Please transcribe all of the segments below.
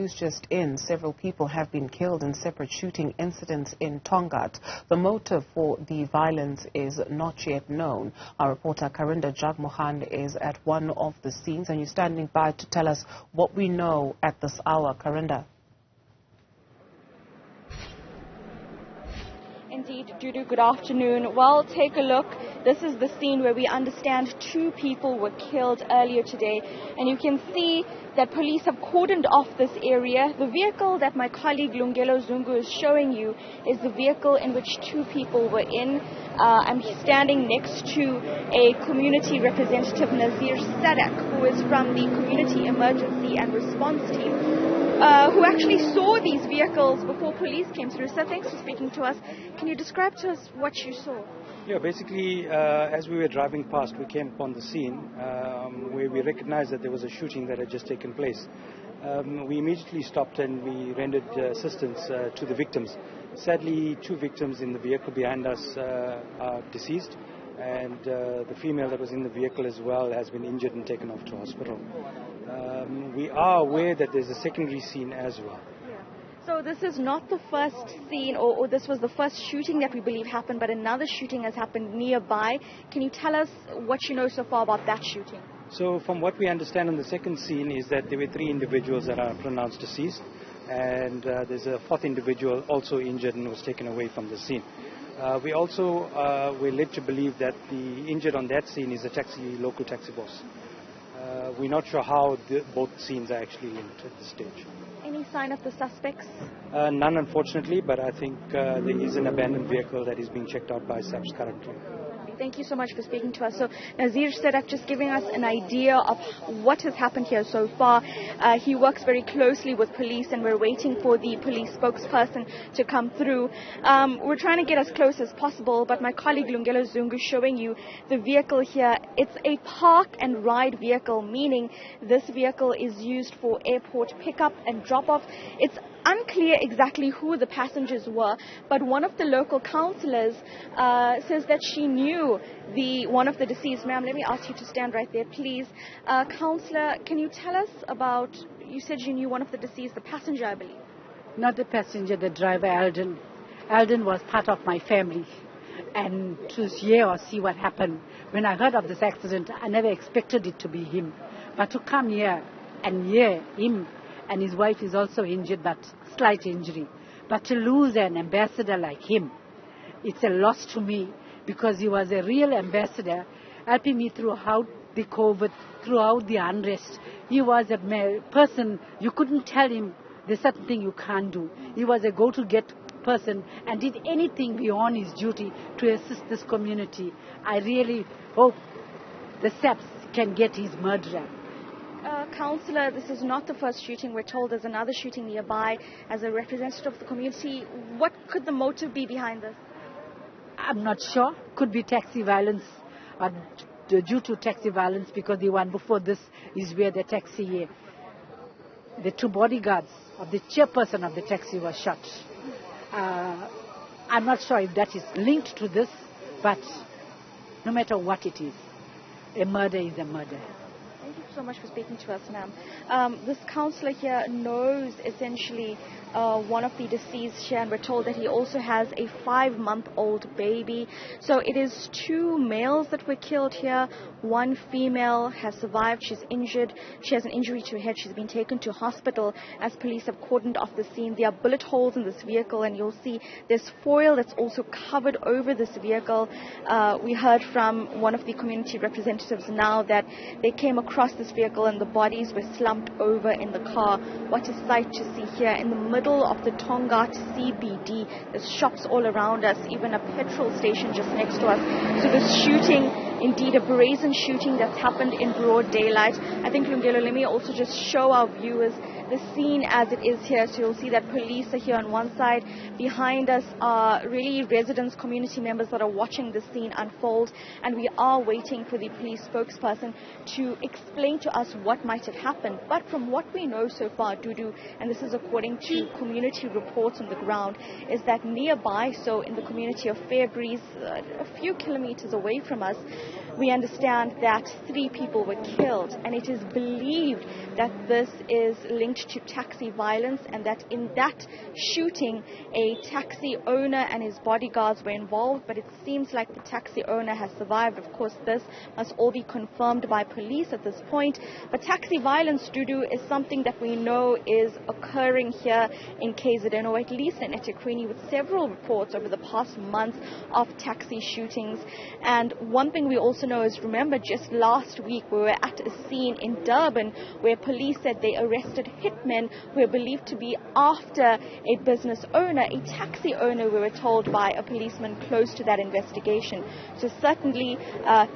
news just in, several people have been killed in separate shooting incidents in Tongaat. The motive for the violence is not yet known. Our reporter Karinda Jagmohan is at one of the scenes, and you're standing by to tell us what we know at this hour. Karinda. Indeed, Dudu, good afternoon. Well, take a look. This is the scene where we understand 2 people were killed earlier today. And you can see that police have cordoned off this area. The vehicle that my colleague Lungelo Zungu is showing you is the vehicle in which 2 people were in. I'm standing next to a community representative, Nazir Sadak, who is from the Community Emergency and Response Team, who actually saw these vehicles before police came through. So thanks for speaking to us. Can you describe to us what you saw? Yeah, basically, as we were driving past, we came upon the scene where we recognized that there was a shooting that had just taken place. We immediately stopped and we rendered assistance to the victims. Sadly, 2 victims in the vehicle behind us are deceased, and the female that was in the vehicle as well has been injured and taken off to hospital. We are aware that there's a secondary scene as well. So this is not the first scene, or this was the first shooting that we believe happened, but another shooting has happened nearby. Can you tell us what you know so far about that shooting? So from what we understand on the second scene is that there were 3 individuals that are pronounced deceased, and there's a 4th individual also injured and was taken away from the scene. We also were led to believe that the injured on that scene is a local taxi boss. We're not sure how both scenes are actually linked at this stage. Any sign of the suspects? None, unfortunately, but I think there is an abandoned vehicle that is being checked out by SAPS currently. Thank you so much for speaking to us. So Nazir Sadak just giving us an idea of what has happened here so far. He works very closely with police, and we're waiting for the police spokesperson to come through. We're trying to get as close as possible, but my colleague Lungelo Zungu is showing you the vehicle here. It's a park and ride vehicle, meaning this vehicle is used for airport pickup and drop-off. It's unclear exactly who the passengers were, but one of the local councillors says that she knew one of the deceased. Ma'am, let me ask you to stand right there, please. Councillor, can you tell us about, you said you knew one of the deceased, the passenger, I believe. Not the passenger, the driver, Alden. Alden was part of my family, and to hear or see what happened, when I heard of this accident, I never expected it to be him. But to come here and hear him, and his wife is also injured, but slight injury. But to lose an ambassador like him, it's a loss to me, because he was a real ambassador, helping me throughout the COVID, throughout the unrest. He was a person, you couldn't tell him there's certain thing you can't do. He was a go-to-get person and did anything beyond his duty to assist this community. I really hope the SAPS can get his murderer. Councillor, this is not the first shooting. We're told there's another shooting nearby. As a representative of the community, what could the motive be behind this? I'm not sure. Could be taxi violence, or due to taxi violence, because the one before this is where the taxi, the 2 bodyguards of the chairperson of the taxi was shot. I'm not sure if that is linked to this, but no matter what it is, a murder is a murder. Thank you so much for speaking to us, ma'am. This councillor here knows essentially one of the deceased here, and we're told that he also has a 5-month-old baby. So it is 2 males that were killed here. 1 female has survived. She's injured. She has an injury to her head. She's been taken to hospital as police have cordoned off the scene. There are bullet holes in this vehicle, and you'll see there's foil that's also covered over this vehicle. We heard from one of the community representatives now that they came across this vehicle and the bodies were slumped over in the car. What a sight to see here in the middle of the Tongaat CBD. There's shops all around us, even a petrol station just next to us. So this shooting, indeed a brazen shooting that's happened in broad daylight. I think, Lungelo, let me also just show our viewers the scene as it is here. So you'll see that police are here on one side. Behind us are really residents, community members that are watching the scene unfold. And we are waiting for the police spokesperson to explain to us what might have happened. But from what we know so far, Dudu, and this is according to community reports on the ground, is that nearby, so in the community of Fairbreeze, a few kilometers away from us, we understand that 3 people were killed, and it is believed that this is linked to taxi violence, and that in that shooting a taxi owner and his bodyguards were involved, but it seems like the taxi owner has survived. Of course, this must all be confirmed by police at this point, but taxi violence, Dudu, is something that we know is occurring here in KZN, or at least in eThekwini, with several reports over the past months of taxi shootings. And one thing we also know is, remember, just last week we were at a scene in Durban where police said they arrested hitmen who were believed to be after a business owner, a taxi owner, we were told by a policeman close to that investigation. So certainly an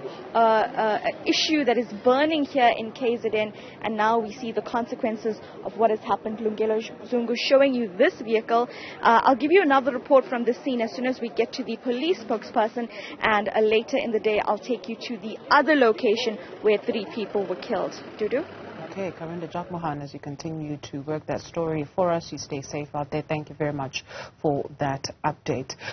issue that is burning here in KZN, and now we see the consequences of what has happened. Lungelo Zungu showing you this vehicle. I'll give you another report from the scene as soon as we get to the police spokesperson, and later in the day I'll take you to the other location where 3 people were killed. Dudu? Okay, Karinda Jagmohan, as you continue to work that story for us, you stay safe out there. Thank you very much for that update.